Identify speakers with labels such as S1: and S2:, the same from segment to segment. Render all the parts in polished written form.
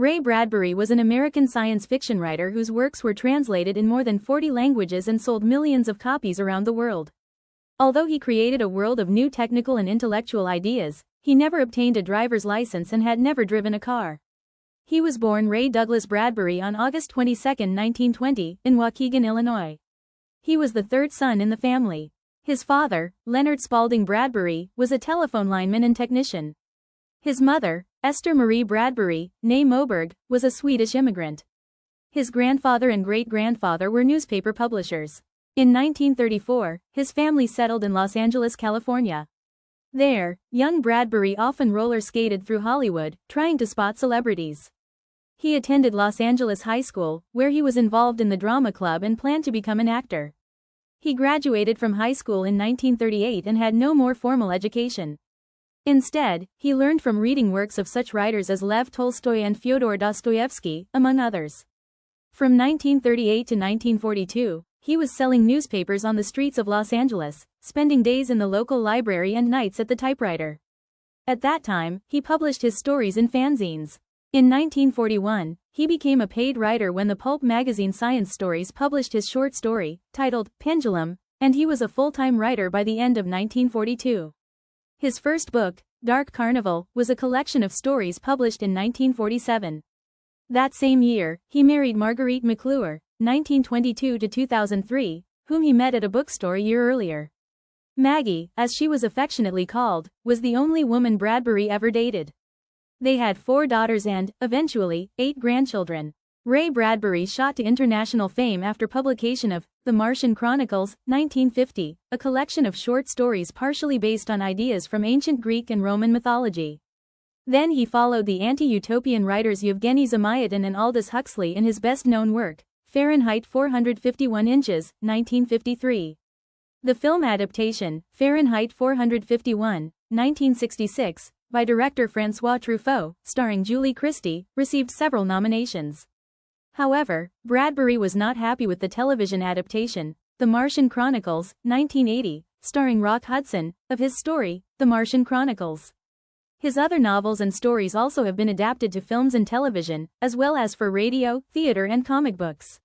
S1: Ray Bradbury was an American science fiction writer whose works were translated in more than 40 languages and sold millions of copies around the world. Although he created a world of new technical and intellectual ideas, he never obtained a driver's license and had never driven a car. He was born Ray Douglas Bradbury on August 22, 1920, in Waukegan, Illinois. He was the third son in the family. His father, Leonard Spaulding Bradbury, was a telephone lineman and technician. His mother, Esther Marie Bradbury, née Moberg, was a Swedish immigrant. His grandfather and great-grandfather were newspaper publishers. In 1934, his family settled in Los Angeles, California. There, young Bradbury often roller-skated through Hollywood, trying to spot celebrities. He attended Los Angeles High School, where he was involved in the drama club and planned to become an actor. He graduated from high school in 1938 and had no more formal education. Instead, he learned from reading works of such writers as Lev Tolstoy and Fyodor Dostoevsky, among others. From 1938 to 1942, he was selling newspapers on the streets of Los Angeles, spending days in the local library and nights at the typewriter. At that time, he published his stories in fanzines. In 1941, he became a paid writer when the pulp magazine Science Stories published his short story, titled Pendulum, and he was a full-time writer by the end of 1942. His first book, Dark Carnival, was a collection of stories published in 1947. That same year, he married Marguerite McClure, 1922 to 2003, whom he met at a bookstore a year earlier. Maggie, as she was affectionately called, was the only woman Bradbury ever dated. They had 4 daughters and, eventually, 8 grandchildren. Ray Bradbury shot to international fame after publication of The Martian Chronicles, 1950, a collection of short stories partially based on ideas from ancient Greek and Roman mythology. Then he followed the anti-utopian writers Yevgeny Zamyatin and Aldous Huxley in his best-known work, Fahrenheit 451 Inches, 1953. The film adaptation, Fahrenheit 451, 1966, by director François Truffaut, starring Julie Christie, received several nominations. However, Bradbury was not happy with the television adaptation, The Martian Chronicles, 1980, starring Rock Hudson, of his story, The Martian Chronicles. His other novels and stories also have been adapted to films and television, as well as for radio, theater and comic books.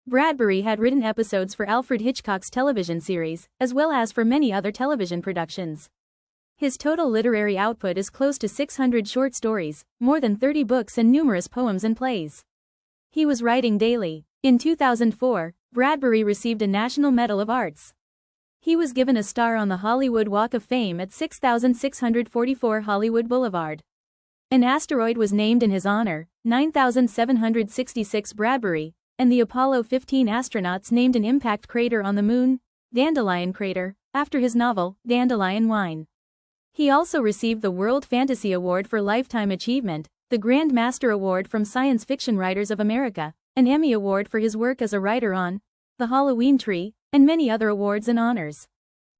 S1: Bradbury had written episodes for Alfred Hitchcock's television series, as well as for many other television productions. His total literary output is close to 600 short stories, more than 30 books and numerous poems and plays. He was writing daily. In 2004, Bradbury received a National Medal of Arts. He was given a star on the Hollywood Walk of Fame at 6644 Hollywood Boulevard. An asteroid was named in his honor, 9766 Bradbury, and the Apollo 15 astronauts named an impact crater on the Moon, Dandelion Crater, after his novel, Dandelion Wine. He also received the World Fantasy Award for Lifetime Achievement, the Grand Master Award from Science Fiction Writers of America, an Emmy Award for his work as a writer on The Halloween Tree, and many other awards and honors.